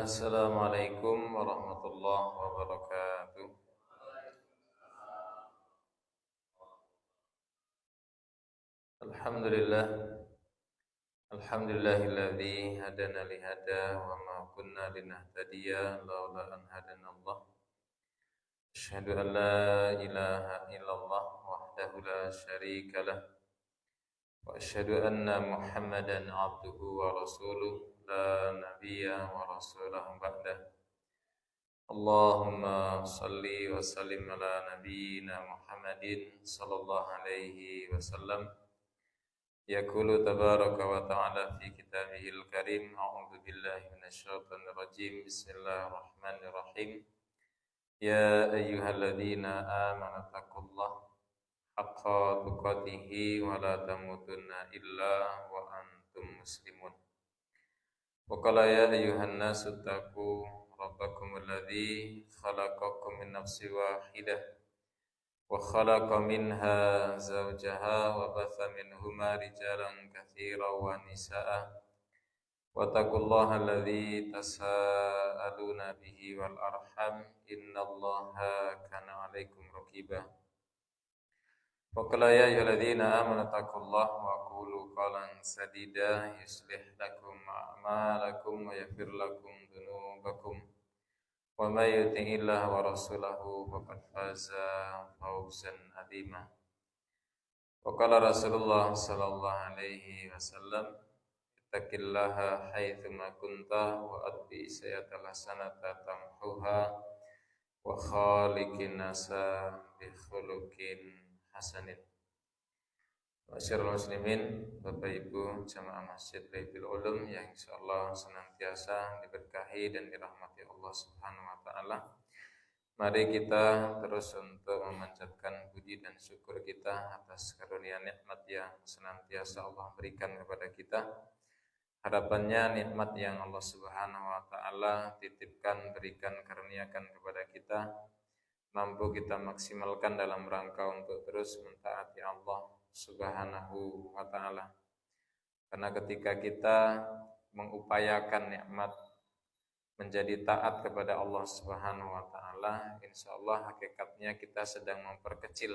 Assalamualaikum warahmatullahi wabarakatuh. Alhamdulillah. Alhamdulillahilladzi hadana lihada wa ma kunna linahtadiya laula an hadanallah. Asyhadu an la ilaha illallah wahdahu la syarika lah. Wa asyhadu anna Muhammadan abduhu wa rasuluh la nabiyya wa rasulahu ba'dah. Allahumma salli wa sallim ala nabiyyina Muhammadin sallallahu alaihi wasallam. Yaqulu tabaraka wa ta'ala fi kitabihil karim. A'udzu billahi minasyaitonir rajim. Bismillahirrahmanirrahim. Ya ayyuhalladzina amanu taqullaha haqqa tuqatih wa la tamutunna illa wa antum muslimun. Wa qala ya ayyuhan nasu taqu rabbakumul ladzi khalaqakum min nafsin wahidah wa khalaqa minha zawjaha wa batha minhuma rijalan katsiran wa nisaa wa taqullaha alladzi tasaaluna bihi wal arham innallaha kana 'alaikum raqiba. Wa qala ya ayyuhalladzina amanu taqullaha wa qulu qalan sadida yuslih lakum a'malakum wa yaghfir lakum dhunubakum wa may yuti'illaha wa rasulahu faqad faza fawzan 'azima. Wa qala Rasulullah sallallahu alaihi wasallam ittaqillaha haitsu ma kunta wa addi sayyatal hasanata tamhuha wa khaliqin nasa bi khuluqin hasanin. Masyarul muslimin, Bapak Ibu jamaah Masjid Baitul Ulum yang insyaallah senantiasa diberkahi dan dirahmati Allah Subhanahu wa taala. Mari kita terus untuk memanjatkan puji dan syukur kita atas karunia nikmat yang senantiasa Allah berikan kepada kita. Harapannya nikmat yang Allah Subhanahu wa taala titipkan, berikan, karuniakan kepada kita mampu kita maksimalkan dalam rangka untuk terus mentaati Allah Subhanahu wa ta'ala. Karena ketika kita mengupayakan nikmat menjadi taat kepada Allah Subhanahu wa ta'ala, insyaallah hakikatnya kita sedang memperkecil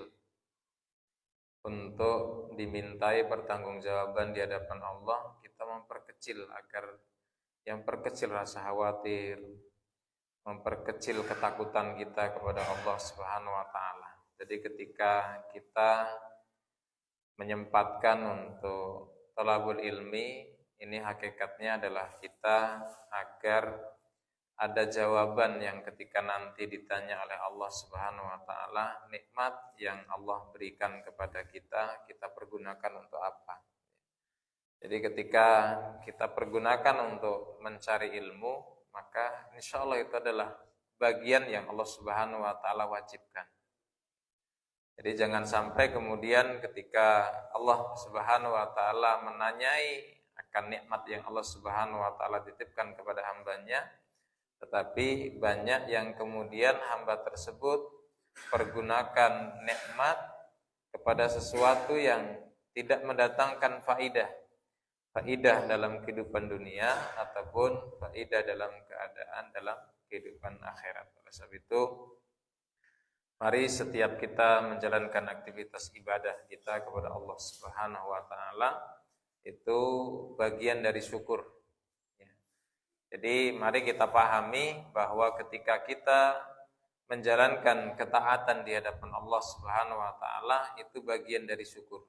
untuk dimintai pertanggungjawaban di hadapan Allah. Kita memperkecil agar yang perkecil rasa khawatir, memperkecil ketakutan kita kepada Allah Subhanahu wa taala. Jadi ketika kita menyempatkan untuk thalabul ilmi, ini hakikatnya adalah kita agar ada jawaban yang ketika nanti ditanya oleh Allah Subhanahu wa taala, nikmat yang Allah berikan kepada kita, kita pergunakan untuk apa? Jadi ketika kita pergunakan untuk mencari ilmu, maka insya Allah itu adalah bagian yang Allah Subhanahu wa ta'ala wajibkan. Jadi jangan sampai kemudian ketika Allah Subhanahu wa ta'ala menanyai akan nikmat yang Allah Subhanahu wa ta'ala titipkan kepada hambanya, tetapi banyak yang kemudian hamba tersebut pergunakan nikmat kepada sesuatu yang tidak mendatangkan faidah dalam kehidupan dunia ataupun faidah dalam keadaan dalam kehidupan akhirat. Oleh sebab itu, mari setiap kita menjalankan aktivitas ibadah kita kepada Allah Subhanahu wa taala itu bagian dari syukur. Jadi mari kita pahami bahwa ketika kita menjalankan ketaatan di hadapan Allah Subhanahu wa taala itu bagian dari syukur.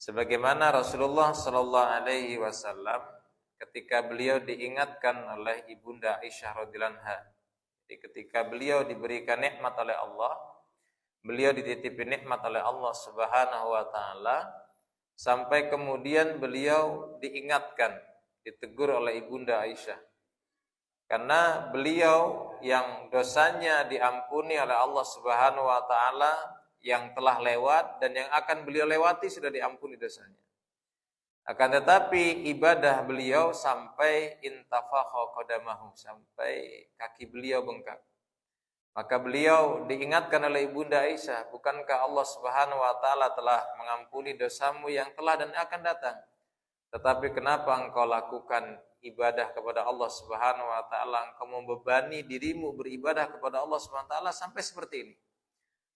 Sebagaimana Rasulullah sallallahu alaihi wasallam ketika beliau diingatkan oleh Ibunda Aisyah radhiyallahu anha. Jadi ketika beliau diberikan nikmat oleh Allah, beliau dititipi nikmat oleh Allah Subhanahu wa taala sampai kemudian beliau diingatkan, ditegur oleh Ibunda Aisyah. Karena beliau yang dosanya diampuni oleh Allah Subhanahu wa taala yang telah lewat dan yang akan beliau lewati sudah diampuni dosanya. Akan tetapi ibadah beliau sampai intafakha qadamahu, sampai kaki beliau bengkak. Maka beliau diingatkan oleh Ibunda Aisyah, bukankah Allah Subhanahu wa taala telah mengampuni dosamu yang telah dan akan datang? Tetapi kenapa engkau lakukan ibadah kepada Allah Subhanahu wa taala, engkau membebani dirimu beribadah kepada Allah Subhanahu wa taala sampai seperti ini?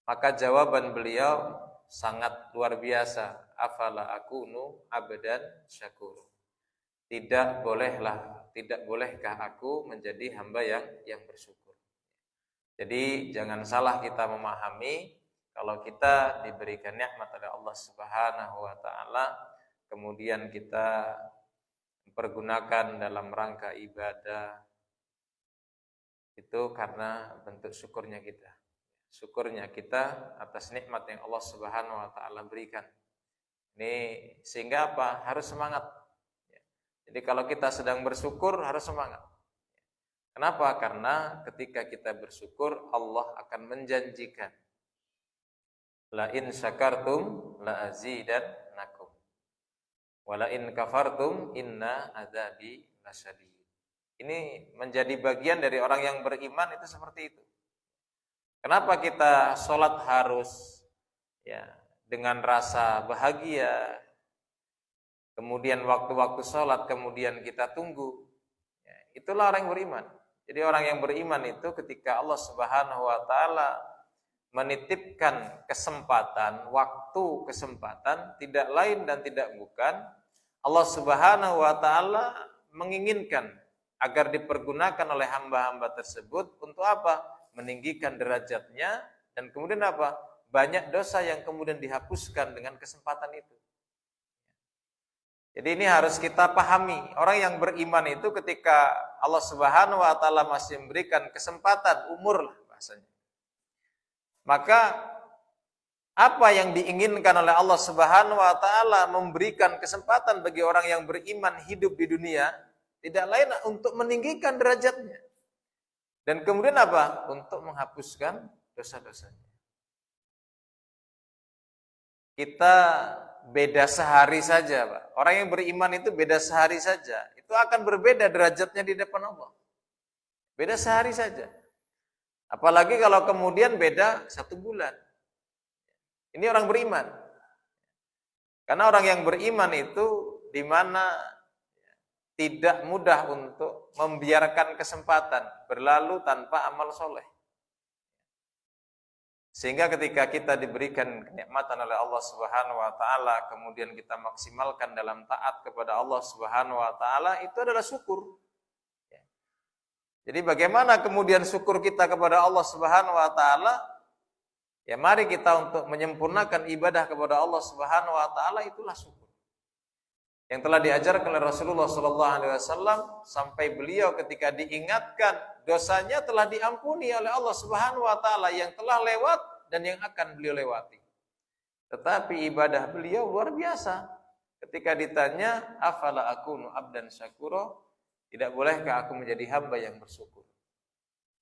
Maka jawaban beliau sangat luar biasa. Afala akunu abdan syakur. Tidak bolehkah aku menjadi hamba yang bersyukur. Jadi jangan salah kita memahami kalau kita diberikan nikmat oleh Allah Subhanahu wa taala, kemudian kita pergunakan dalam rangka ibadah, itu karena bentuk syukurnya kita. Syukurnya kita atas nikmat yang Allah Subhanahu wa taala berikan. Ini sehingga apa? Harus semangat. Jadi kalau kita sedang bersyukur harus semangat. Kenapa? Karena ketika kita bersyukur Allah akan menjanjikan, la in syakartum la azidannakum wa la in kafartum inna adzabi lasyadid. Ini menjadi bagian dari orang yang beriman itu seperti itu. Kenapa kita sholat harus dengan rasa bahagia, kemudian waktu-waktu sholat kemudian kita tunggu? Itulah orang yang beriman. Jadi orang yang beriman itu ketika Allah Subhanahu wa taala menitipkan kesempatan, kesempatan tidak lain dan tidak bukan Allah Subhanahu wa taala menginginkan agar dipergunakan oleh hamba-hamba tersebut untuk apa? Meninggikan derajatnya, dan kemudian apa? Banyak dosa yang kemudian dihapuskan dengan kesempatan itu. Jadi ini harus kita pahami. Orang yang beriman itu ketika Allah Subhanahu wa taala masih memberikan kesempatan, umur lah bahasanya, maka apa yang diinginkan oleh Allah Subhanahu wa taala memberikan kesempatan bagi orang yang beriman hidup di dunia, tidak lain untuk meninggikan derajatnya. Dan kemudian apa? Untuk menghapuskan dosa-dosanya. Kita beda sehari saja, Pak. Orang yang beriman itu beda sehari saja. Itu akan berbeda derajatnya di depan Allah. Beda sehari saja. Apalagi kalau kemudian beda 1 bulan. Ini orang beriman. Karena orang yang beriman itu di mana tidak mudah untuk membiarkan kesempatan berlalu tanpa amal soleh. Sehingga ketika kita diberikan kenikmatan oleh Allah Subhanahu wa taala, kemudian kita maksimalkan dalam taat kepada Allah Subhanahu wa taala, itu adalah syukur. Jadi bagaimana kemudian syukur kita kepada Allah Subhanahu wa taala? Ya mari kita untuk menyempurnakan ibadah kepada Allah Subhanahu wa taala, itulah syukur. Yang telah diajarkan oleh Rasulullah sallallahu alaihi wasallam sampai beliau ketika diingatkan dosanya telah diampuni oleh Allah Subhanahu wa taala yang telah lewat dan yang akan beliau lewati. Tetapi ibadah beliau luar biasa. Ketika ditanya, afala akunu abdan syakura, tidak bolehkah aku menjadi hamba yang bersyukur?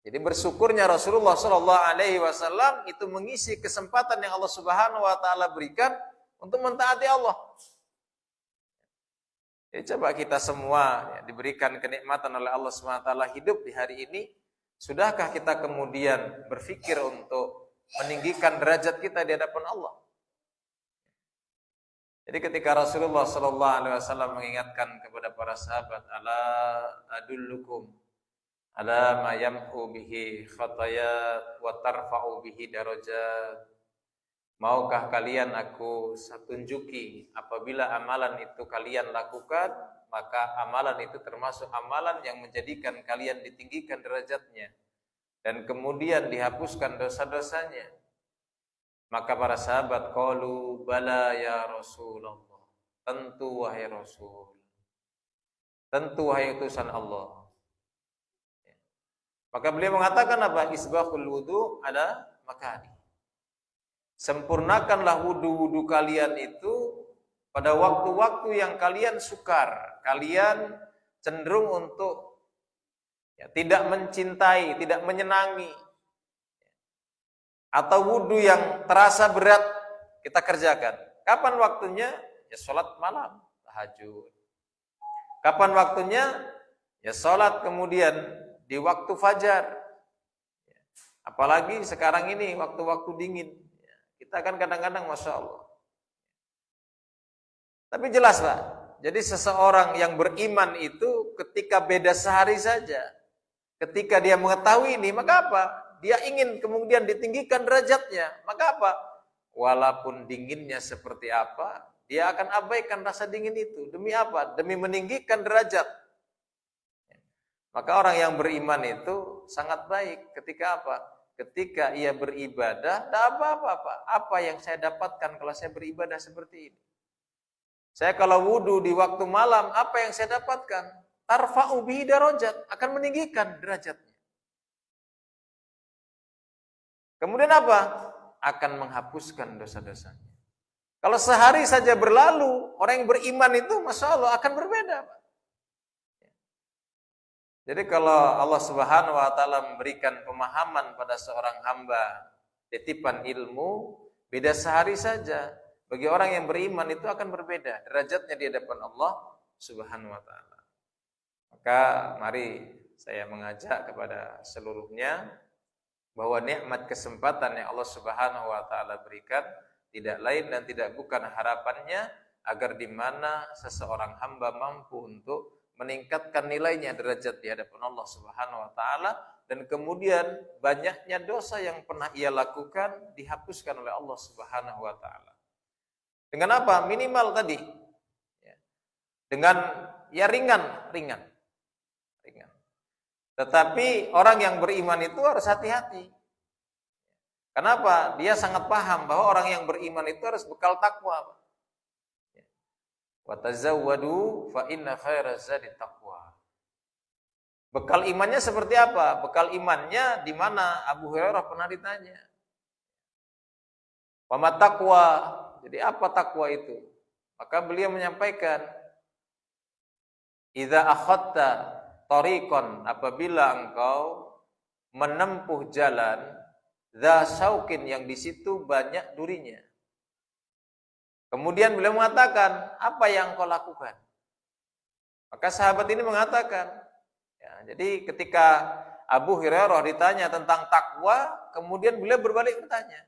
Jadi bersyukurnya Rasulullah sallallahu alaihi wasallam itu mengisi kesempatan yang Allah Subhanahu wa taala berikan untuk mentaati Allah. Jadi coba kita semua diberikan kenikmatan oleh Allah SWT hidup di hari ini, sudahkah kita kemudian berpikir untuk meninggikan derajat kita di hadapan Allah? Jadi ketika Rasulullah SAW mengingatkan kepada para sahabat, ala adullukum ala ma yamhu bihi khatayat wa tarfa'u bihi darajat. Maukah kalian aku tunjuki apabila amalan itu kalian lakukan, maka amalan itu termasuk amalan yang menjadikan kalian ditinggikan derajatnya dan kemudian dihapuskan dosa-dosanya. Maka para sahabat qalu bala ya Rasulullah, tentu wahai Rasul, tentu wahai utusan Allah. Maka beliau mengatakan apa? Isbahul wudu ada makani. Sempurnakanlah wudu-wudu kalian itu pada waktu-waktu yang kalian sukar, kalian cenderung untuk tidak mencintai, tidak menyenangi, atau wudu yang terasa berat kita kerjakan. Kapan waktunya? Ya sholat malam, tahajud. Kapan waktunya? Ya sholat kemudian di waktu fajar. Apalagi sekarang ini waktu-waktu dingin. Kita kan kadang-kadang Masya Allah. Tapi jelas Pak, jadi seseorang yang beriman itu ketika beda sehari saja. Ketika dia mengetahui ini, maka apa? Dia ingin kemudian ditinggikan derajatnya. Maka apa? Walaupun dinginnya seperti apa, dia akan abaikan rasa dingin itu. Demi apa? Demi meninggikan derajat. Maka orang yang beriman itu sangat baik ketika apa? Ketika ia beribadah, tidak apa-apa. Apa yang saya dapatkan kalau saya beribadah seperti ini? Saya kalau wudhu di waktu malam, apa yang saya dapatkan? Tarfa'u bihi darajat, akan meninggikan derajatnya. Kemudian apa? Akan menghapuskan dosa-dosanya. Kalau sehari saja berlalu, orang yang beriman itu Masya Allah akan berbeda, Pak. Jadi kalau Allah Subhanahu wa taala memberikan pemahaman pada seorang hamba titipan ilmu, beda sehari saja, bagi orang yang beriman itu akan berbeda derajatnya di hadapan Allah Subhanahu wa taala. Maka mari saya mengajak kepada seluruhnya bahwa nikmat kesempatan yang Allah Subhanahu wa taala berikan tidak lain dan tidak bukan harapannya agar di mana seseorang hamba mampu untuk meningkatkan nilainya derajat di hadapan Allah Subhanahu wa taala dan kemudian banyaknya dosa yang pernah ia lakukan dihapuskan oleh Allah Subhanahu wa taala. Dengan apa? Minimal tadi. Dengan ya ringan. Tetapi orang yang beriman itu harus hati-hati. Kenapa? Dia sangat paham bahwa orang yang beriman itu harus bekal takwa. Wa tazawwadu fa inna khairaz zadi taqwa. Bekal imannya seperti apa? Bekal imannya di mana Abu Hurairah pernah ditanya. Wa ma taqwa? Jadi apa takwa itu? Maka beliau menyampaikan, idza akhadta tariqan, apabila engkau menempuh jalan dza syauqin yang di situ banyak durinya. Kemudian beliau mengatakan, apa yang kau lakukan? Maka sahabat ini mengatakan, ya, jadi ketika Abu Hurairah ditanya tentang takwa, kemudian beliau berbalik bertanya,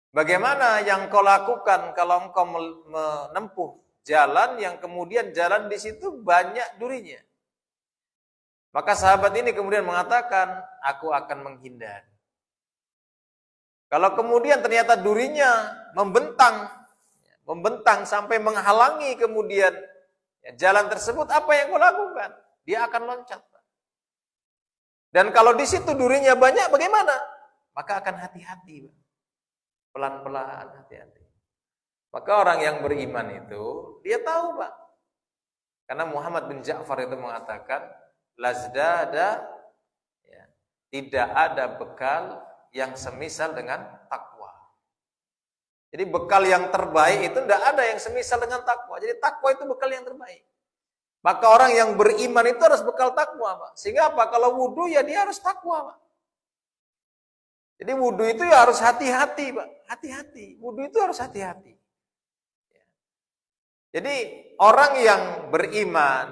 bagaimana yang kau lakukan kalau engkau menempuh jalan yang kemudian jalan di situ banyak durinya? Maka sahabat ini kemudian mengatakan, aku akan menghindar. Kalau kemudian ternyata durinya membentang sampai menghalangi kemudian jalan tersebut, apa yang kau lakukan? Dia akan loncat. Dan kalau di situ durinya banyak, bagaimana? Maka akan hati-hati, pelan-pelan, hati-hati. Maka orang yang beriman itu dia tahu, Pak. Karena Muhammad bin Ja'far itu mengatakan, lazdada, ya, tidak ada bekal yang semisal dengan takwa. Jadi bekal yang terbaik itu tidak ada yang semisal dengan takwa. Jadi takwa itu bekal yang terbaik. Maka orang yang beriman itu harus bekal takwa, Pak. Sehingga apa? Kalau wudhu ya dia harus takwa, Pak. Jadi wudhu itu ya harus hati-hati, Pak. Hati-hati. Wudhu itu harus hati-hati. Jadi orang yang beriman,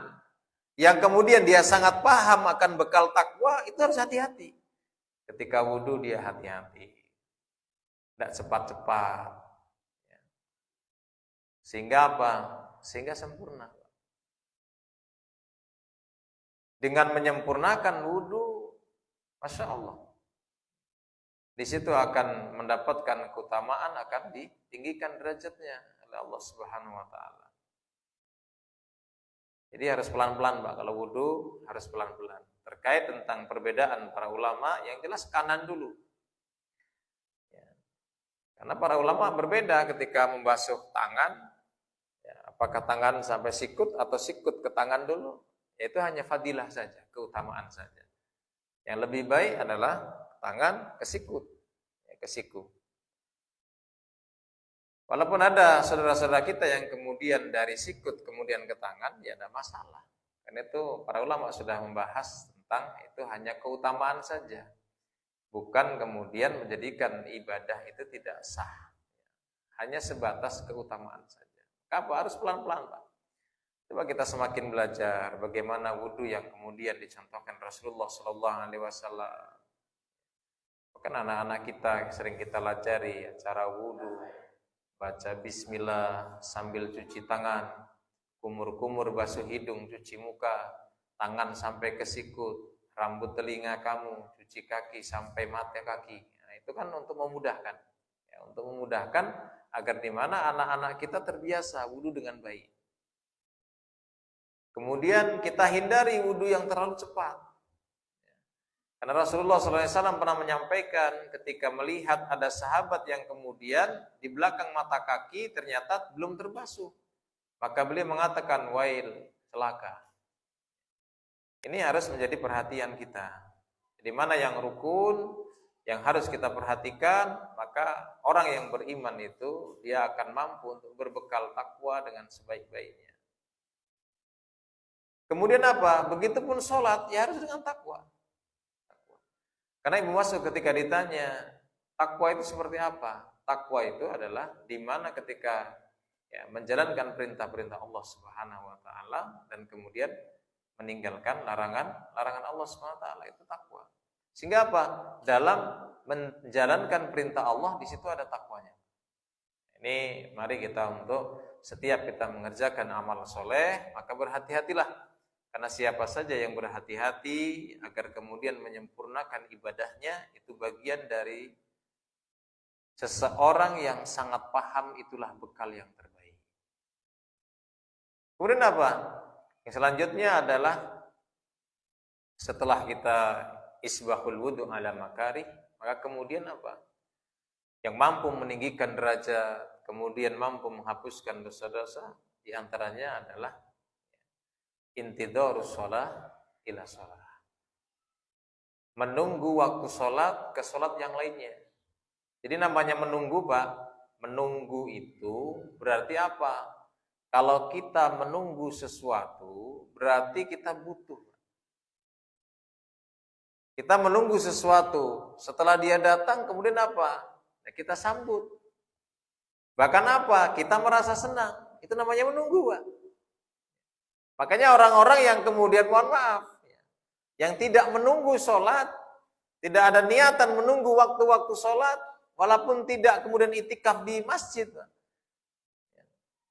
yang kemudian dia sangat paham akan bekal takwa, itu harus hati-hati. Ketika wudhu dia hati-hati, tidak cepat-cepat, sehingga apa? Sehingga sempurna. Dengan menyempurnakan wudhu, Masya Allah, di situ akan mendapatkan keutamaan, akan ditinggikan derajatnya oleh Allah Subhanahu wa taala. Jadi harus pelan-pelan, Pak. Kalau wudhu harus pelan-pelan. Terkait tentang perbedaan para ulama, yang jelas kanan dulu. Ya. Karena para ulama berbeda ketika membasuh tangan. Ya, apakah tangan sampai sikut atau sikut ke tangan dulu? Itu hanya fadilah saja, keutamaan saja. Yang lebih baik adalah tangan ke sikut. Ya, ke siku. Walaupun ada saudara-saudara kita yang kemudian dari sikut kemudian ke tangan, ya ada masalah. Karena itu para ulama sudah membahas tentang itu hanya keutamaan saja. Bukan kemudian menjadikan ibadah itu tidak sah. Hanya sebatas keutamaan saja. Apa? Harus pelan-pelan, Pak. Coba kita semakin belajar bagaimana wudhu yang kemudian dicontohkan Rasulullah SAW. Bahkan anak-anak kita sering kita pelajari cara wudhu. Baca bismillah sambil cuci tangan, kumur-kumur, basuh hidung, cuci muka, tangan sampai ke sikut, rambut telinga kamu, cuci kaki sampai mata kaki. Nah, itu kan untuk memudahkan. Ya, untuk memudahkan agar di mana anak-anak kita terbiasa wudu dengan baik. Kemudian kita hindari wudu yang terlalu cepat. Karena Rasulullah SAW pernah menyampaikan ketika melihat ada sahabat yang kemudian di belakang mata kaki ternyata belum terbasuh. Maka beliau mengatakan, wail, celaka. Ini harus menjadi perhatian kita. Di mana yang rukun, yang harus kita perhatikan, maka orang yang beriman itu dia akan mampu untuk berbekal takwa dengan sebaik-baiknya. Kemudian apa? Begitupun sholat, ya harus dengan takwa. Karena Ibnu Mas'ud ketika ditanya, takwa itu seperti apa? Takwa itu adalah di mana ketika menjalankan perintah-perintah Allah Subhanahu wa taala dan kemudian meninggalkan larangan Allah Subhanahu wa taala, itu takwa. Sehingga apa? Dalam menjalankan perintah Allah di situ ada takwanya. Ini mari kita untuk setiap kita mengerjakan amal soleh, maka berhati-hatilah. Karena siapa saja yang berhati-hati agar kemudian menyempurnakan ibadahnya, itu bagian dari seseorang yang sangat paham, itulah bekal yang terbaik. Kemudian apa? Yang selanjutnya adalah setelah kita isbahul wudu ala makarih, maka kemudian apa? Yang mampu meninggikan derajat, kemudian mampu menghapuskan dosa-dosa, di antaranya adalah intidharus shalah ila shalah. Menunggu waktu sholat ke sholat yang lainnya. Jadi namanya menunggu, Pak. Menunggu itu berarti apa? Kalau kita menunggu sesuatu, berarti kita butuh. Kita menunggu sesuatu, setelah dia datang kemudian apa? Nah, kita sambut. Bahkan apa? Kita merasa senang. Itu namanya menunggu, Pak. Makanya orang-orang yang kemudian, mohon maaf, yang tidak menunggu sholat, tidak ada niatan menunggu waktu-waktu sholat, walaupun tidak kemudian itikaf di masjid.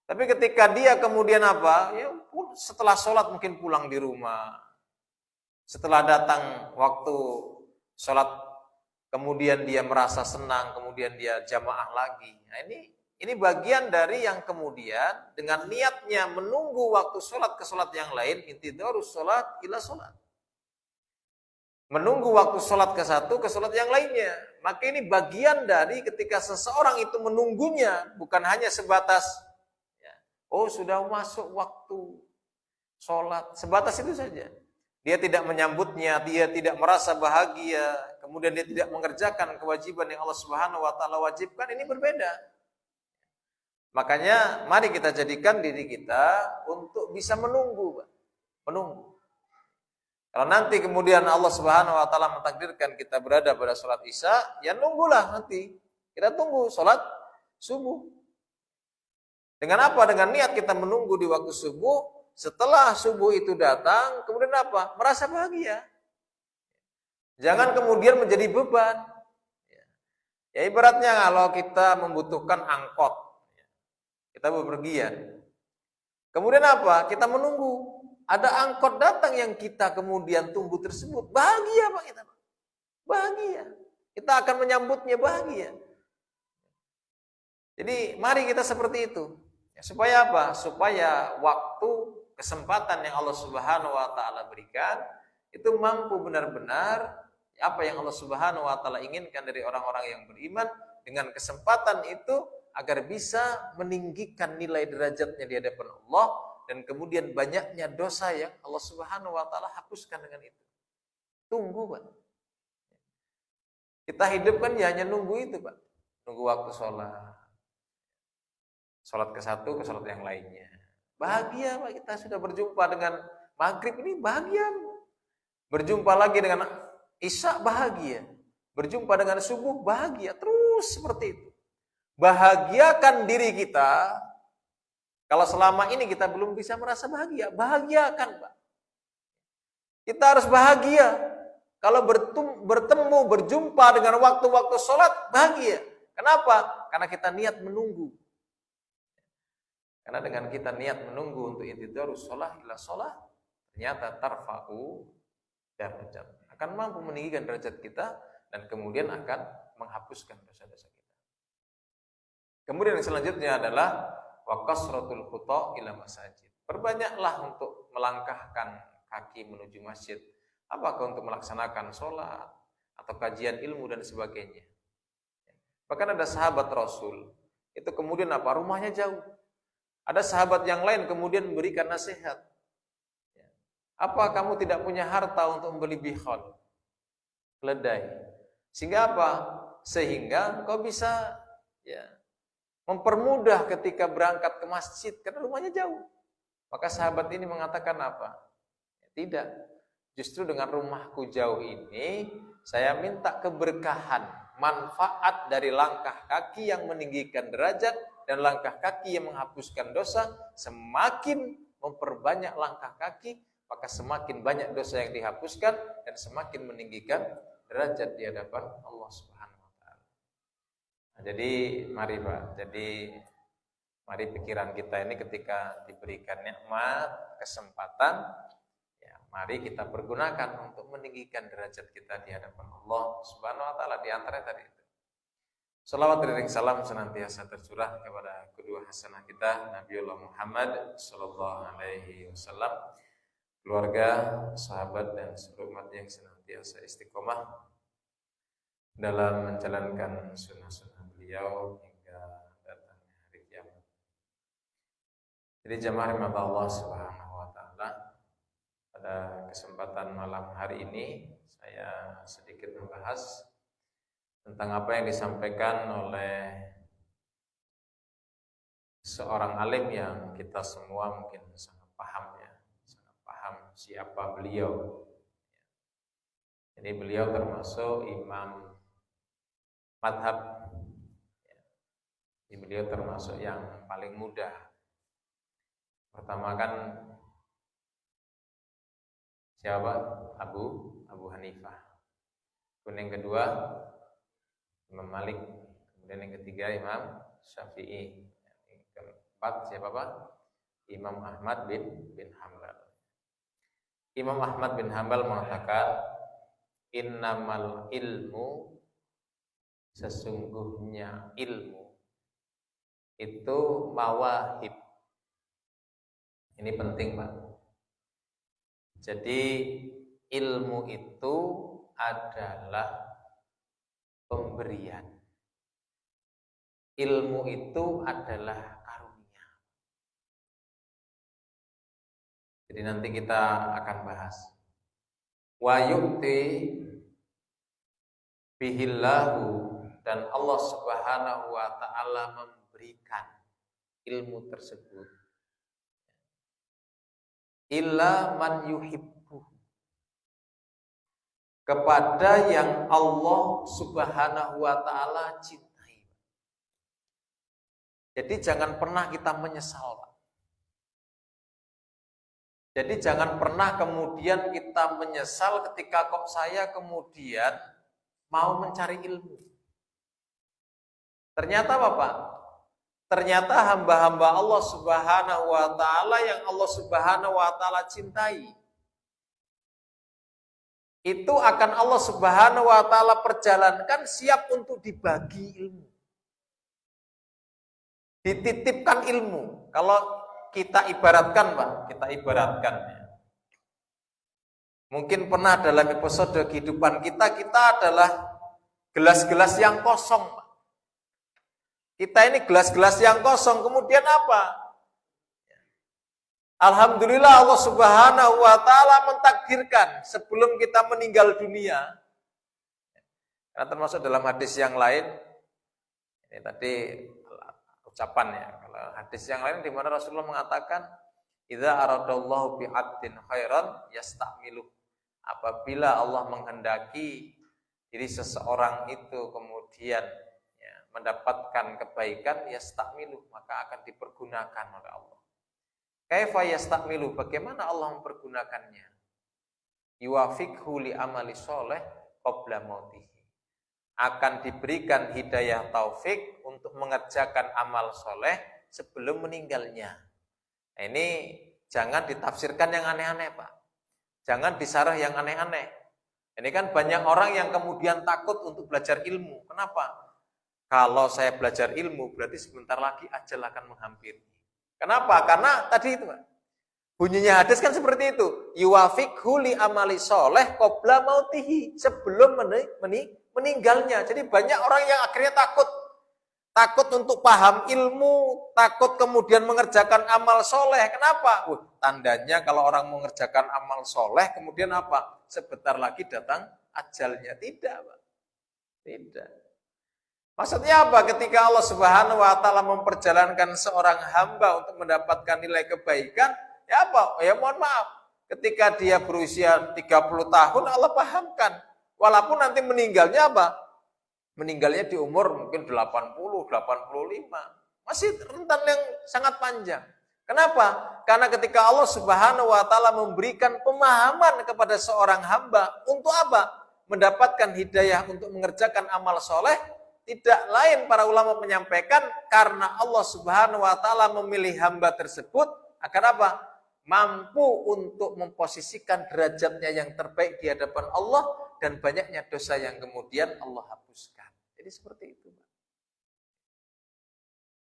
Tapi ketika dia kemudian apa? Ya, setelah sholat mungkin pulang di rumah. Setelah datang waktu sholat, kemudian dia merasa senang, kemudian dia jamaah lagi. Nah, ini bagian dari yang kemudian dengan niatnya menunggu waktu sholat ke sholat yang lain, intidharus sholat ila sholat. Menunggu waktu sholat ke satu ke sholat yang lainnya. Maka ini bagian dari ketika seseorang itu menunggunya, bukan hanya sebatas oh sudah masuk waktu sholat, sebatas itu saja. Dia tidak menyambutnya, dia tidak merasa bahagia, kemudian dia tidak mengerjakan kewajiban yang Allah Subhanahu wa taala wajibkan, ini berbeda. Makanya mari kita jadikan diri kita untuk bisa menunggu, Pak. Menunggu. Kalau nanti kemudian Allah Subhanahu wa taala mentakdirkan kita berada pada sholat Isya, ya nunggulah nanti. Kita tunggu sholat subuh. Dengan apa? Dengan niat kita menunggu di waktu subuh. Setelah subuh itu datang, kemudian apa? Merasa bahagia. Jangan kemudian menjadi beban. Ya ibaratnya kalau kita membutuhkan angkot, kita bepergian. Kemudian apa? Kita menunggu. Ada angkot datang yang kita kemudian tunggu tersebut. Bahagia Pak kita. Bahagia. Kita akan menyambutnya bahagia. Jadi mari kita seperti itu. Ya, supaya apa? Supaya waktu, kesempatan yang Allah Subhanahu wa taala berikan itu mampu benar-benar apa yang Allah Subhanahu wa taala inginkan dari orang-orang yang beriman, dengan kesempatan itu agar bisa meninggikan nilai derajatnya di hadapan Allah, dan kemudian banyaknya dosa yang Allah Subhanahu wa taala hapuskan dengan itu. Tunggu, Pak. Kita hidup kan ya hanya nunggu itu, Pak. Nunggu waktu sholat. Sholat ke satu ke sholat yang lainnya. Bahagia, Pak, kita sudah berjumpa dengan maghrib ini bahagia. Berjumpa lagi dengan isya bahagia. Berjumpa dengan subuh bahagia. Terus seperti itu. Bahagiakan diri kita. Kalau selama ini kita belum bisa merasa bahagia, bahagiakan, Pak. Kita harus bahagia. Kalau bertemu, berjumpa dengan waktu-waktu sholat, bahagia. Kenapa? Karena kita niat menunggu. Karena dengan kita niat menunggu untuk intidharus shalah ila shalah, ternyata tarfa'u darajat, akan mampu meninggikan derajat kita dan kemudian akan menghapuskan dosa-dosa kita. Kemudian yang selanjutnya adalah wa kasratul khuta ila masajid. Perbanyaklah untuk melangkahkan kaki menuju masjid. Apakah untuk melaksanakan sholat atau kajian ilmu dan sebagainya. Bahkan ada sahabat Rasul, itu kemudian apa? Rumahnya jauh. Ada sahabat yang lain kemudian memberikan nasihat. Apa kamu tidak punya harta untuk membeli bihol? Keledai. Sehingga apa? Sehingga kau bisa mempermudah ketika berangkat ke masjid karena rumahnya jauh. Maka sahabat ini mengatakan apa? Tidak. Justru dengan rumahku jauh ini, saya minta keberkahan, manfaat dari langkah kaki yang meninggikan derajat dan langkah kaki yang menghapuskan dosa. Semakin memperbanyak langkah kaki, maka semakin banyak dosa yang dihapuskan dan semakin meninggikan derajat di hadapan Allah Subhanahu wa taala. Nah, jadi mari Pak, mari pikiran kita ini ketika diberikan nikmat, kesempatan, mari kita pergunakan untuk meninggikan derajat kita di hadapan Allah Subhanahu wa taala. Di antaranya tadi itu. Shalawat dan salam senantiasa tercurah kepada kedua hasanah kita, Nabiullah Muhammad sallallahu alaihi wasallam, keluarga, sahabat dan seluruh umat yang senantiasa istiqomah dalam menjalankan sunnah-sunnah beliau hingga datangnya hari kiamat. Jadi jamaah rahmat Allah Subhanahu wa taala, pada kesempatan malam hari ini saya sedikit membahas tentang apa yang disampaikan oleh seorang alim yang kita semua mungkin sangat paham siapa beliau. Jadi beliau termasuk imam madhab. Jadi beliau termasuk yang paling muda. Pertama kan siapa? Abu Hanifah. Kemudian yang kedua Imam Malik. Kemudian yang ketiga Imam Syafi'i. Yang keempat siapa Pak? Imam Ahmad bin Hanbal. Imam Ahmad bin Hanbal mengatakan, innamal ilmu, sesungguhnya ilmu itu mawahib. Ini penting Pak. Jadi ilmu itu adalah pemberian. Ilmu itu adalah karunia. Jadi nanti kita akan bahas. Wa yu'ti bihillahu, dan Allah Subhanahu wa taala memberikan ilmu tersebut illa man yuhibbu, kepada yang Allah Subhanahu wa taala cintai. Jadi jangan pernah kita menyesal, Pak. Jadi jangan pernah kemudian kita menyesal ketika kok saya kemudian mau mencari ilmu. Ternyata apa, Pak? Ternyata hamba-hamba Allah Subhanahu wa taala yang Allah Subhanahu wa taala cintai, itu akan Allah Subhanahu wa taala perjalankan siap untuk dibagi ilmu. Dititipkan ilmu. Kalau kita ibaratkan, Pak, ya. Mungkin pernah dalam episode kehidupan kita adalah gelas-gelas yang kosong, Pak. Kita ini gelas-gelas yang kosong, kemudian apa? Alhamdulillah Allah Subhanahu wa taala mentakdirkan sebelum kita meninggal dunia. Karena termasuk dalam hadis yang lain, ini tadi ucapan ya. Kalau hadis yang lain di mana Rasulullah mengatakan, "Idza aradallahu bi 'abdin khairan yasta'milu." Apabila Allah menghendaki diri seseorang itu kemudian mendapatkan kebaikan, yasta'milu, maka akan dipergunakan oleh Allah. Kaifa yasta'milu, bagaimana Allah mempergunakannya? Yuwafiqhu li amali sholeh qabla mautihi. Akan diberikan hidayah taufik untuk mengerjakan amal soleh sebelum meninggalnya. Nah, ini jangan ditafsirkan yang aneh-aneh, Pak. Jangan disarah yang aneh-aneh. Ini kan banyak orang yang kemudian takut untuk belajar ilmu. Kenapa? Kalau saya belajar ilmu, berarti sebentar lagi ajal akan menghampiri. Kenapa? Karena tadi itu, Pak. Bunyinya hadis kan seperti itu. Yuwafiqhu li amali soleh qabla mautihi. Sebelum meninggalnya. Jadi banyak orang yang akhirnya takut untuk paham ilmu, takut kemudian mengerjakan amal soleh. Kenapa? Tandanya kalau orang mengerjakan amal soleh, kemudian apa? Sebentar lagi datang ajalnya. Tidak, Pak. Tidak. Maksudnya apa? Ketika Allah Subhanahu wa Ta'ala memperjalankan seorang hamba untuk mendapatkan nilai kebaikan, ya apa? Ya mohon maaf. Ketika dia berusia 30 tahun, Allah pahamkan. Walaupun nanti meninggalnya apa? Meninggalnya di umur mungkin 80, 85. Masih rentan yang sangat panjang. Kenapa? Karena ketika Allah Subhanahu wa Ta'ala memberikan pemahaman kepada seorang hamba untuk apa? Mendapatkan hidayah untuk mengerjakan amal soleh, tidak lain para ulama menyampaikan karena Allah Subhanahu wa Ta'ala memilih hamba tersebut agar apa? Mampu untuk memposisikan derajatnya yang terbaik di hadapan Allah dan banyaknya dosa yang kemudian Allah hapuskan. Jadi seperti itu.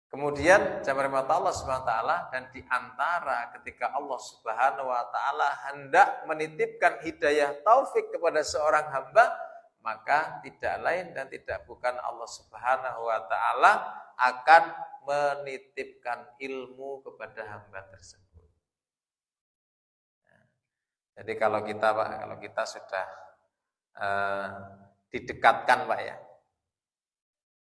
Kemudian jamaah rahmat Allah Subhanahu wa Ta'ala, dan di antara ketika Allah Subhanahu wa Ta'ala hendak menitipkan hidayah taufik kepada seorang hamba, maka tidak lain dan tidak bukan Allah Subhanahu wa Ta'ala akan menitipkan ilmu kepada hamba tersebut. Jadi kalau kita sudah didekatkan, Pak ya.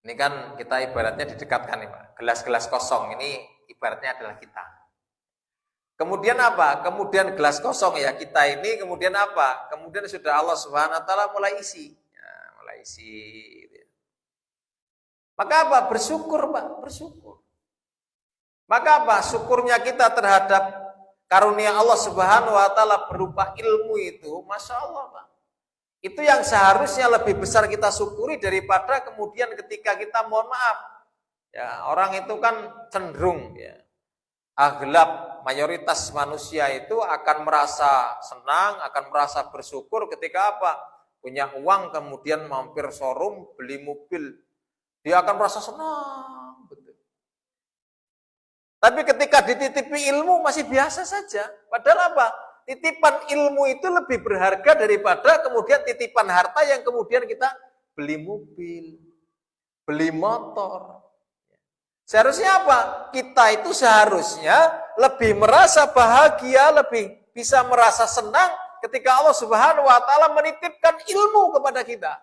Ini kan kita ibaratnya didekatkan nih, Pak. Gelas-gelas kosong ini ibaratnya adalah kita. Kemudian apa? Kemudian gelas kosong ya kita ini, kemudian apa? Kemudian sudah Allah Subhanahu wa Ta'ala mulai isi. Ya, mulai isi. Maka apa? Bersyukur, Pak, bersyukur. Maka apa? Syukurnya kita terhadap karunia Allah Subhanahu wa Ta'ala berupa ilmu itu, Masya Allah, Pak. Itu yang seharusnya lebih besar kita syukuri daripada kemudian ketika kita mohon maaf. Ya, orang itu kan cenderung ya. Aghlab, mayoritas manusia itu akan merasa senang, akan merasa bersyukur ketika apa? Punya uang kemudian mampir showroom beli mobil. Dia akan merasa senang, betul. Tapi ketika dititipi ilmu masih biasa saja. Padahal apa? Titipan ilmu itu lebih berharga daripada kemudian titipan harta yang kemudian kita beli mobil, beli motor. Seharusnya apa? Kita itu seharusnya lebih merasa bahagia, lebih bisa merasa senang ketika Allah Subhanahu wa Ta'ala menitipkan ilmu kepada kita.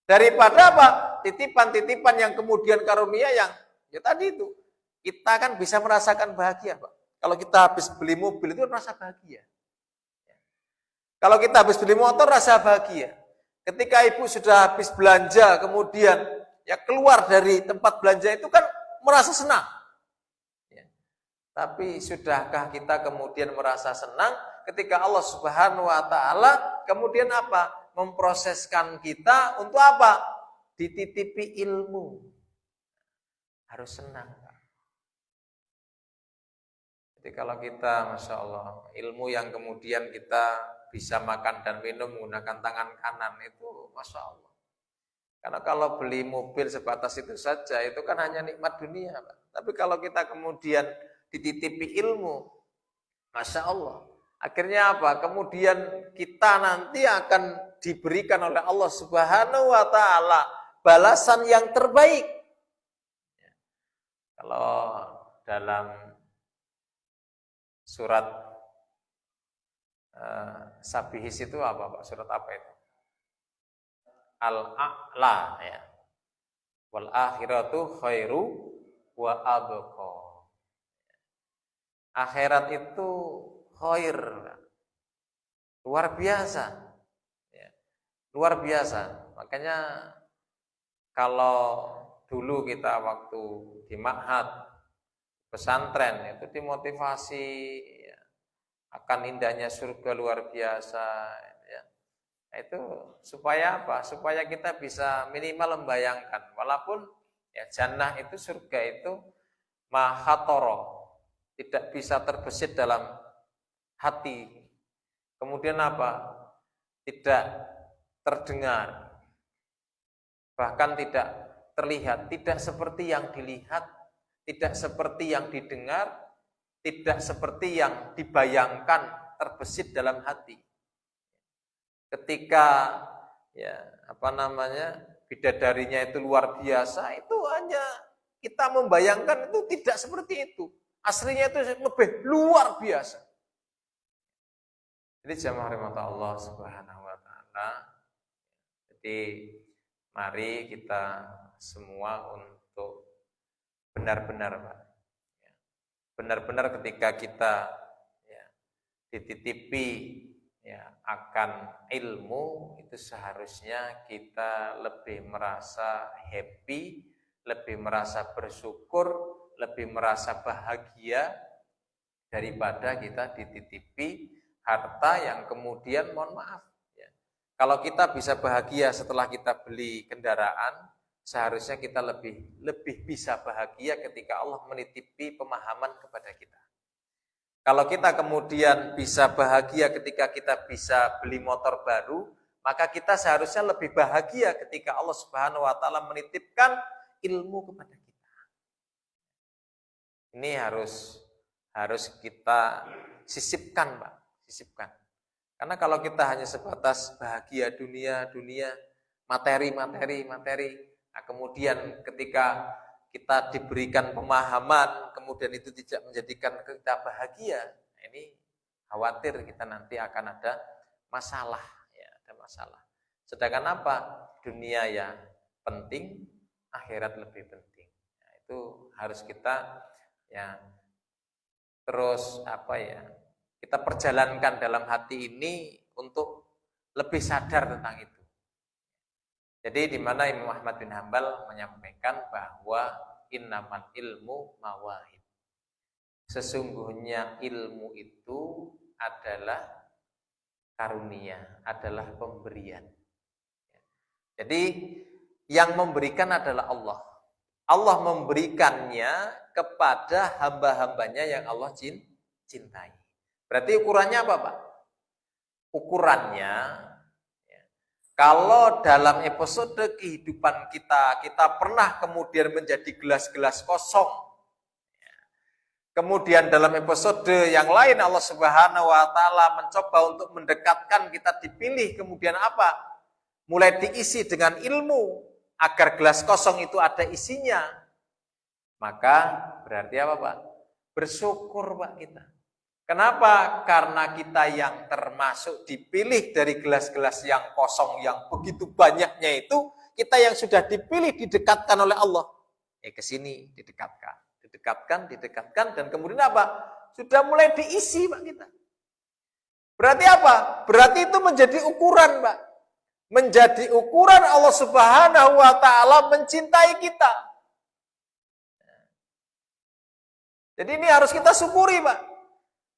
Daripada apa? Titipan-titipan yang kemudian karunia yang ya tadi itu. Kita kan bisa merasakan bahagia, Pak. Kalau kita habis beli mobil itu rasa bahagia. Kalau kita habis beli motor rasa bahagia. Ketika ibu sudah habis belanja kemudian ya keluar dari tempat belanja itu kan merasa senang. Ya. Tapi sudahkah kita kemudian merasa senang ketika Allah Subhanahu wa Ta'ala kemudian apa? Memproseskan kita untuk apa? Dititipi ilmu. Harus senang. Jadi kalau kita, Masya Allah, ilmu yang kemudian kita bisa makan dan minum menggunakan tangan kanan itu, Masya Allah. Karena kalau beli mobil sebatas itu saja, itu kan hanya nikmat dunia, Pak. Tapi kalau kita kemudian dititipi ilmu, Masya Allah. Akhirnya apa? Kemudian kita nanti akan diberikan oleh Allah Subhanahu wa Ta'ala balasan yang terbaik. Kalau dalam surat Sabihis itu apa, Pak? Surat apa itu? Al-A'la ya. Wal akhiratu khairu wa abqa. Akhirat itu khair. Luar biasa. Ya. Luar biasa. Makanya kalau dulu kita waktu di ma'had pesantren itu dimotivasi ya, akan indahnya surga luar biasa ya. Itu supaya apa? Supaya kita bisa minimal membayangkan walaupun ya jannah itu surga itu mahatoro, tidak bisa terbesit dalam hati. Kemudian apa? Tidak terdengar, bahkan tidak terlihat, tidak seperti yang dilihat, tidak seperti yang didengar, tidak seperti yang dibayangkan terbesit dalam hati. Ketika bidadarinya itu luar biasa, itu hanya kita membayangkan, itu tidak seperti itu. Aslinya itu lebih luar biasa. Jadi jamaah rahmat Allah Subhanahu wa taala. Jadi mari kita semua untuk benar-benar, Pak. Benar-benar ketika kita dititipi akan ilmu, itu seharusnya kita lebih merasa happy, lebih merasa bersyukur, lebih merasa bahagia daripada kita dititipi harta yang kemudian mohon maaf. Kalau kita bisa bahagia setelah kita beli kendaraan, seharusnya kita lebih bisa bahagia ketika Allah menitipi pemahaman kepada kita. Kalau kita kemudian bisa bahagia ketika kita bisa beli motor baru, maka kita seharusnya lebih bahagia ketika Allah Subhanahu wa taala menitipkan ilmu kepada kita. Ini harus kita sisipkan, Pak. Sisipkan. Karena kalau kita hanya sebatas bahagia dunia, materi, nah kemudian ketika kita diberikan pemahaman, kemudian itu tidak menjadikan kita bahagia, nah ini khawatir kita nanti akan ada masalah, ada masalah. Sedangkan apa? Dunia ya penting, akhirat lebih penting. Nah, itu harus kita terus kita perjalankan dalam hati ini untuk lebih sadar tentang itu. Jadi di mana Imam Ahmad bin Hambal menyampaikan bahwa innamal ilmu mawahib. Sesungguhnya ilmu itu adalah karunia, adalah pemberian. Jadi yang memberikan adalah Allah. Allah memberikannya kepada hamba-hambanya yang Allah cintai. Berarti ukurannya apa, Pak? Ukurannya, kalau dalam episode kehidupan kita pernah kemudian menjadi gelas-gelas kosong. Kemudian dalam episode yang lain Allah Subhanahu wa taala mencoba untuk mendekatkan kita dipilih, kemudian apa? Mulai diisi dengan ilmu agar gelas kosong itu ada isinya. Maka berarti apa, Pak? Bersyukur, Pak, kita. Kenapa? Karena kita yang termasuk dipilih dari gelas-gelas yang kosong yang begitu banyaknya itu, kita yang sudah dipilih didekatkan oleh Allah. Ke sini didekatkan, dan kemudian apa? Sudah mulai diisi, Pak, kita. Berarti apa? Berarti itu menjadi ukuran, Pak. Menjadi ukuran Allah Subhanahu wa taala mencintai kita. Jadi ini harus kita syukuri, Pak.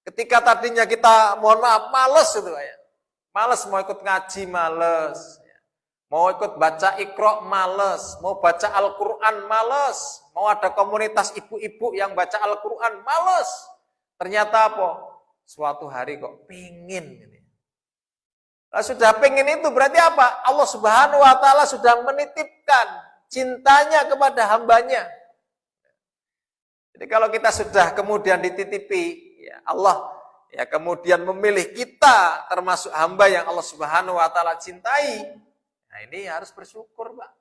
Ketika tadinya kita, mohon maaf, males itu ya. Males mau ikut ngaji, males. Mau ikut baca Iqra, males. Mau baca Al-Quran, males. Mau ada komunitas ibu-ibu yang baca Al-Quran, males. Ternyata apa? Suatu hari kok pingin. Nah, sudah pingin itu berarti apa? Allah Subhanahu wa taala sudah menitipkan cintanya kepada hambanya. Jadi kalau kita sudah kemudian dititipi, Allah kemudian memilih kita termasuk hamba yang Allah Subhanahu wa taala cintai. Nah, ini harus bersyukur, Pak.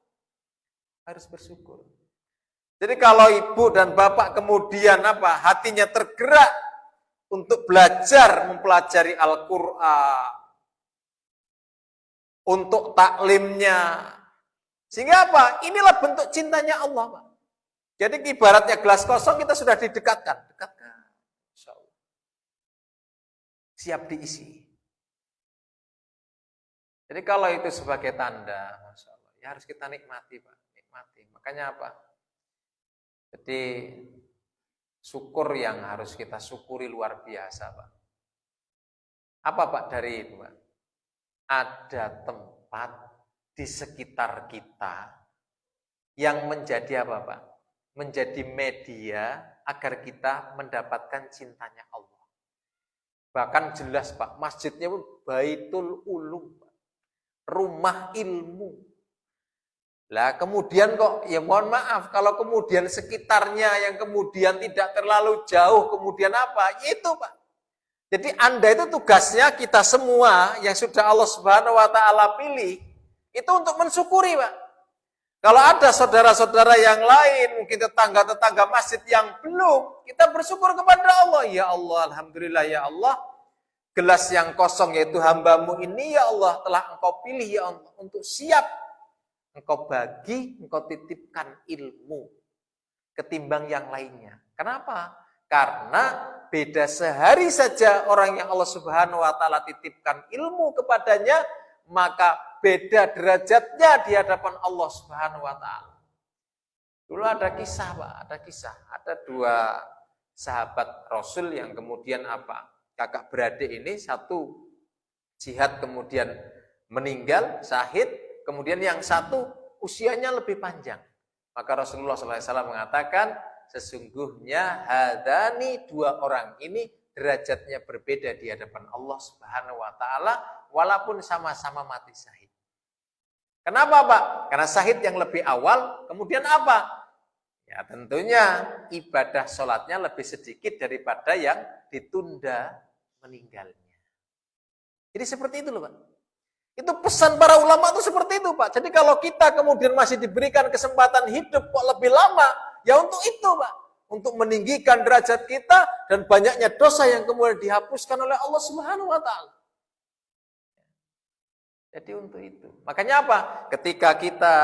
Harus bersyukur. Jadi kalau ibu dan bapak kemudian hatinya tergerak untuk belajar mempelajari Al-Qur'an, untuk taklimnya, sehingga apa? Inilah bentuk cintanya Allah, Pak. Jadi ibaratnya gelas kosong kita sudah didekatkan. Siap diisi. Jadi kalau itu sebagai tanda, Masya Allah, ya harus kita nikmati, Pak. Nikmati. Makanya apa? Jadi syukur yang harus kita syukuri luar biasa, Pak. Apa, Pak, dari itu, Pak? Ada tempat di sekitar kita yang menjadi apa, Pak? menjadi media agar kita mendapatkan cintanya Allah. Bahkan jelas Pak, masjidnya pun Baitul Ulum, rumah ilmu. Lah kemudian kok, ya mohon maaf, kalau kemudian sekitarnya yang kemudian tidak terlalu jauh, kemudian apa? Itu Pak. Jadi Anda itu tugasnya kita semua yang sudah Allah Subhanahu wa taala pilih, itu untuk mensyukuri Pak. Kalau ada saudara-saudara yang lain, mungkin tetangga-tetangga masjid yang belum, kita bersyukur kepada Allah. Ya Allah, alhamdulillah ya Allah, gelas yang kosong yaitu hamba-Mu ini ya Allah telah Engkau pilih ya Allah untuk siap Engkau bagi, Engkau titipkan ilmu ketimbang yang lainnya. Kenapa? Karena beda sehari saja orang yang Allah Subhanahu wa taala titipkan ilmu kepadanya, maka beda derajatnya di hadapan Allah Subhanahu wa taala. Dulu ada kisah, Pak, ada dua sahabat Rasul yang kemudian apa? Kakak beradik ini satu jihad kemudian meninggal, syahid, kemudian yang satu usianya lebih panjang. Maka Rasulullah SAW mengatakan, sesungguhnya hadani, dua orang ini derajatnya berbeda di hadapan Allah Subhanahu wa taala walaupun sama-sama mati syahid. Kenapa, Pak? Karena syahid yang lebih awal, kemudian apa? Ya tentunya ibadah sholatnya lebih sedikit daripada yang ditunda meninggalnya. Jadi seperti itu loh Pak. Itu pesan para ulama itu seperti itu Pak. Jadi kalau kita kemudian masih diberikan kesempatan hidup kok lebih lama, ya untuk itu Pak. Untuk meninggikan derajat kita dan banyaknya dosa yang kemudian dihapuskan oleh Allah Subhanahu wa taala. Jadi untuk itu. Makanya apa? Ketika kita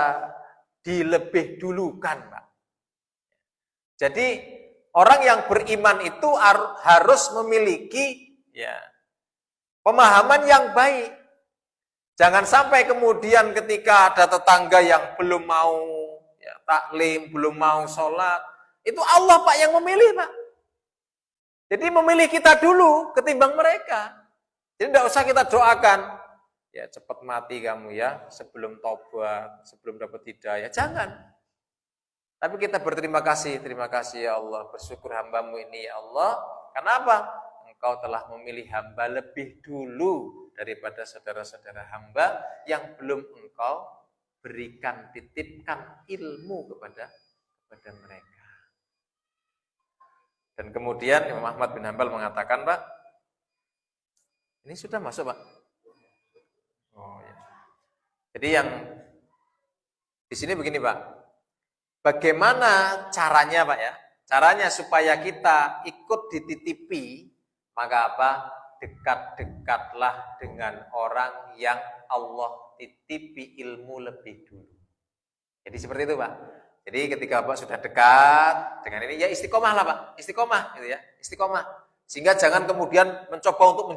dilebih dulukan Pak. Jadi orang yang beriman itu harus memiliki ya pemahaman yang baik. Jangan sampai kemudian ketika ada tetangga yang belum mau ya, taklim, belum mau sholat, itu Allah Pak yang memilih Pak. Jadi memilih kita dulu ketimbang mereka. Jadi tidak usah kita doakan, ya cepat mati kamu ya, sebelum tobat, sebelum dapat hidayah. Jangan. Tapi kita berterima kasih ya Allah, bersyukur hamba-Mu ini ya Allah. Kenapa? Engkau telah memilih hamba lebih dulu daripada saudara-saudara hamba yang belum Engkau berikan, titipkan ilmu kepada mereka. Dan kemudian Imam Ahmad bin Hanbal mengatakan, Pak, ini sudah masuk Pak? Oh ya. Jadi yang di sini begini Pak. Bagaimana caranya Pak ya? Caranya supaya kita ikut dititipi, maka apa? Dekat-dekatlah dengan orang yang Allah titipi ilmu lebih dulu. Jadi seperti itu Pak. Jadi ketika Bapak sudah dekat dengan ini, ya istiqomah lah Pak. Istiqomah gitu ya. Istiqomah. Sehingga jangan kemudian mencoba untuk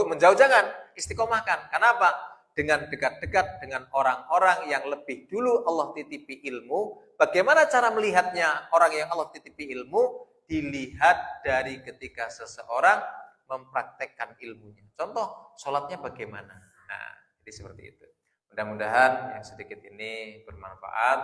menjauh, jangan. Istiqomahkan. Kenapa? Dengan dekat-dekat dengan orang-orang yang lebih dulu Allah titipi ilmu. Bagaimana cara melihatnya orang yang Allah titipi ilmu? Dilihat dari ketika seseorang mempraktekkan ilmunya. Contoh, sholatnya bagaimana? Nah, jadi seperti itu. Mudah-mudahan yang sedikit ini bermanfaat.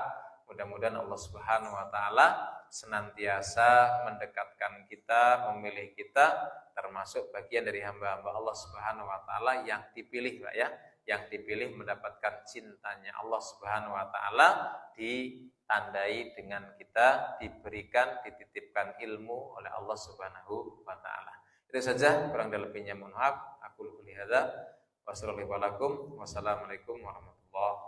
Mudah-mudahan Allah Subhanahu wa taala senantiasa mendekatkan kita, memilih kita termasuk bagian dari hamba-hamba Allah Subhanahu wa taala yang dipilih, Pak ya. Yang dipilih mendapatkan cintanya Allah Subhanahu wa taala, ditandai dengan kita diberikan, dititipkan ilmu oleh Allah Subhanahu wa taala. Itu saja, kurang dan lebihnya mohon maaf. Aku qouli hadza wa sallallahu alaihi wa sallam. Wassalamualaikum warahmatullahi